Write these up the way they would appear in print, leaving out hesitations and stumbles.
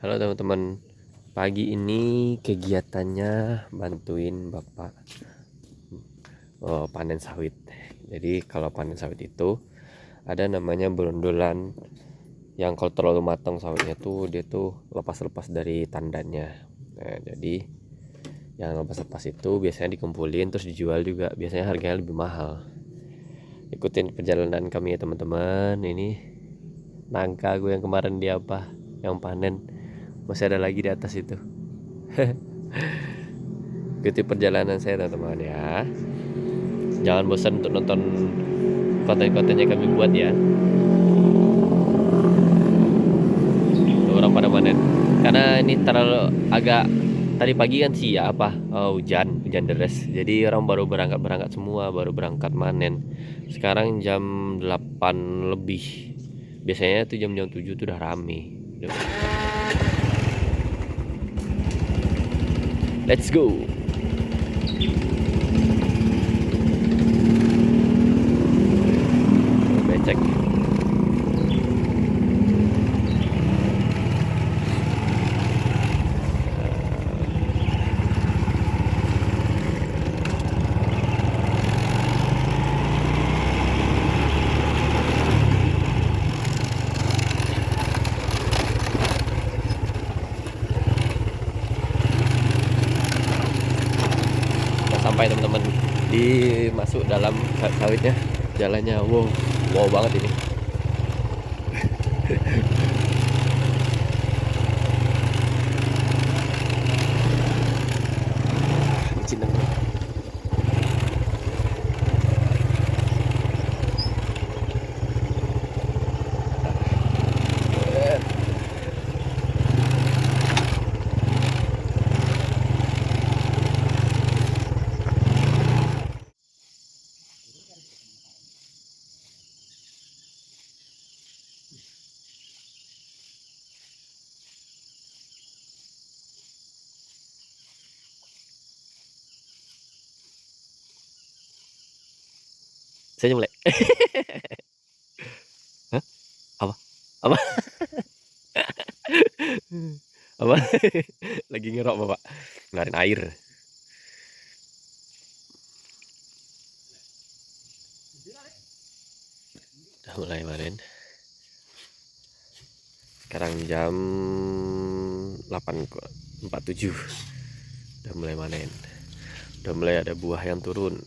Halo teman-teman, pagi ini kegiatannya bantuin bapak panen sawit. Jadi kalau panen sawit itu ada namanya berondolan yang kalau terlalu matang sawitnya tuh dia tuh lepas-lepas dari tandannya. Nah, jadi yang lepas-lepas itu biasanya dikumpulin terus dijual juga. Biasanya harganya lebih mahal. Ikutin perjalanan kami ya teman-teman. Ini nangka gue yang kemarin dia apa? Yang panen masih ada lagi di atas itu. Ikuti perjalanan saya teman-teman ya. Jangan bosan untuk nonton konten-konten yang kami buat ya. Tuh, orang pada panen. Karena ini terlalu agak tadi pagi kan sih ya apa hujan deras. Jadi orang baru berangkat semua, baru berangkat manen. Sekarang jam 8 lebih. Biasanya tuh jam-jam 7 tuh udah rame. Let's go. Becek. Sampai teman-teman di masuk dalam sawitnya, jalannya wow banget ini. Licin banget. Saya mulai. Hah? Apa? Apa? Apa? Lagi ngerok bapak, ngeluarin air. Udah mulai manen. Sekarang jam 8:47. Udah mulai manen. Udah mulai ada buah yang turun.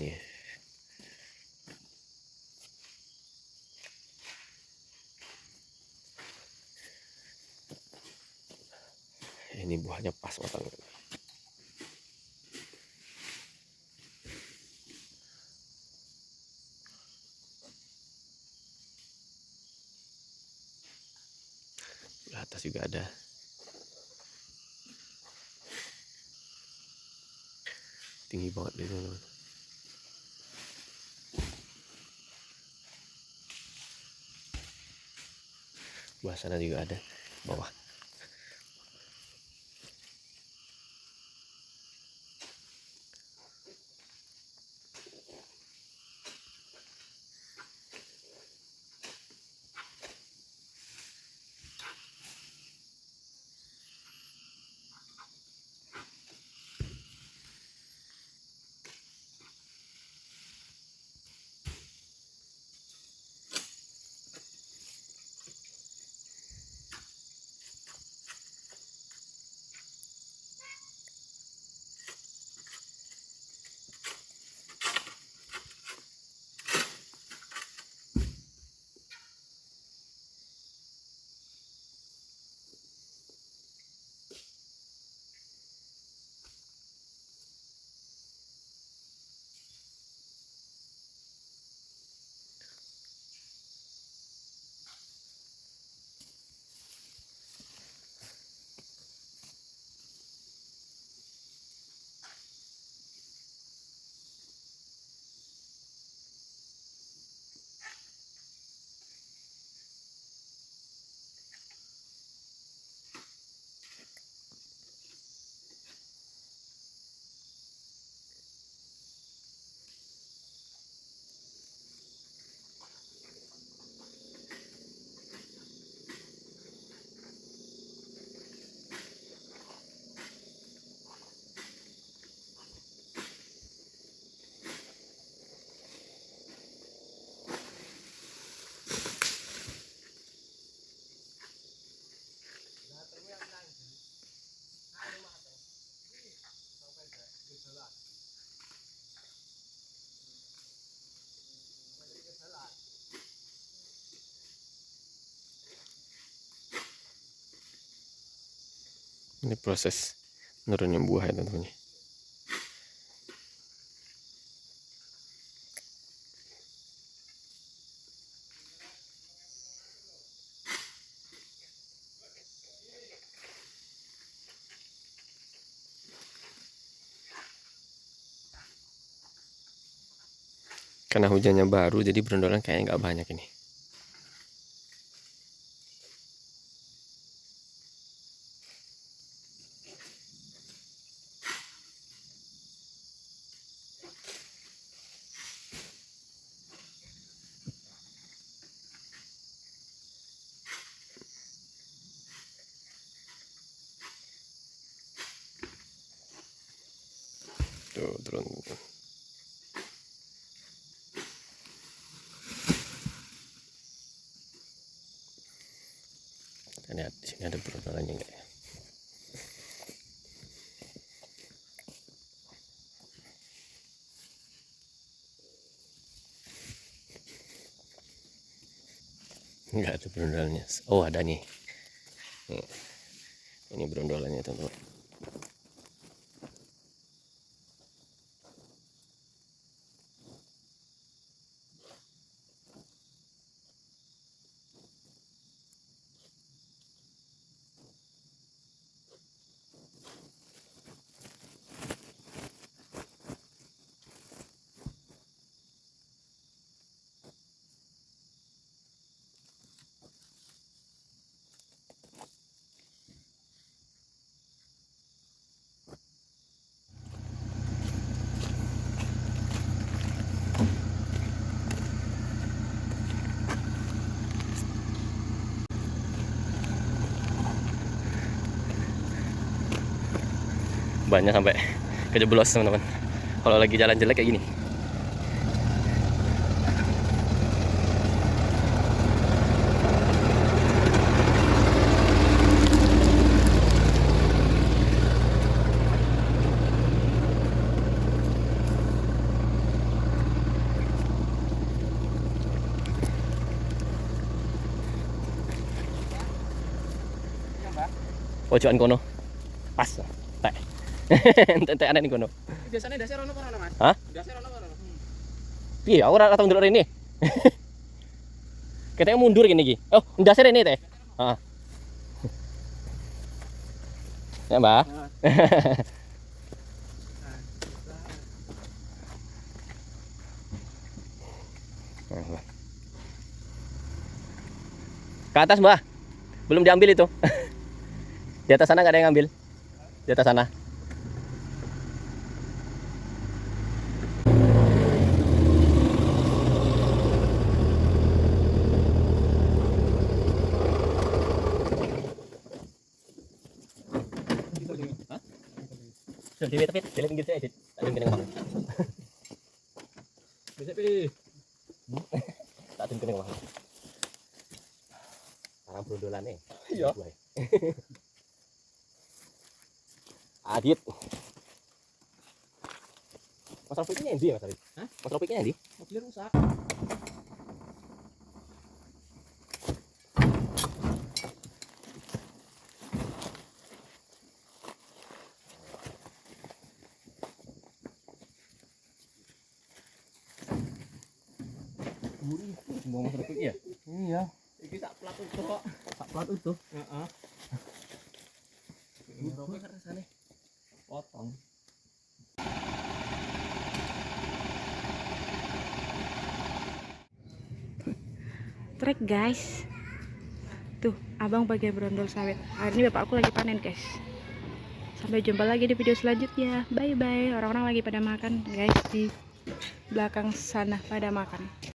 Nih. Ini buahnya pas matang. Di atas juga ada. Tinggi banget ini teman-teman. Buah sana juga ada. Bawah. Ini proses nurunin buah ya teman-teman. Karena hujannya baru, jadi berondolan kayaknya nggak banyak ini. Tuh, turun. Lihat di sini ada berondolannya enggak ya? Enggak ada berondolannya. Oh, ada nih. Nih. Ini berondolannya teman-teman. Banyak sampai kejeblos teman-teman. Kalau lagi jalan jelek kayak gini. Pojokan kono. Pas. Tek. Ente aneh nih kono. Biasanya dasar ono kono, Mas. Hah? Dasar ono kono. Piye aku ora tau ndelok rene. Katanya mundur gini iki. Oh, ndase rene teh. Heeh. Ya, Mbak. Ke atas, Mbak. Belum diambil itu. Di atas sana nggak ada yang ngambil. Di atas sana. Sudah tapi jalan pinggir saya aja. Tak ada kena ngomong. Bisa pi. Tak ada kena ngomong. Sekarang berondolan nih. Iya. Adit. Mas Rafiqnya endi, Mas Rafiq? Hah? Mas Rafiqnya endi? Mobilnya rusak. Mau Mas Rafiq ya? Iya. Iki tak plat utuh kok. Tak plat utuh. Heeh. Ini rokok kan rasane. Potong. Trek guys, tuh abang bagian berondol sawit. Hari ini bapakku lagi panen guys. Sampai jumpa lagi di video selanjutnya. Bye bye. Orang-orang lagi pada makan guys, di belakang sana pada makan.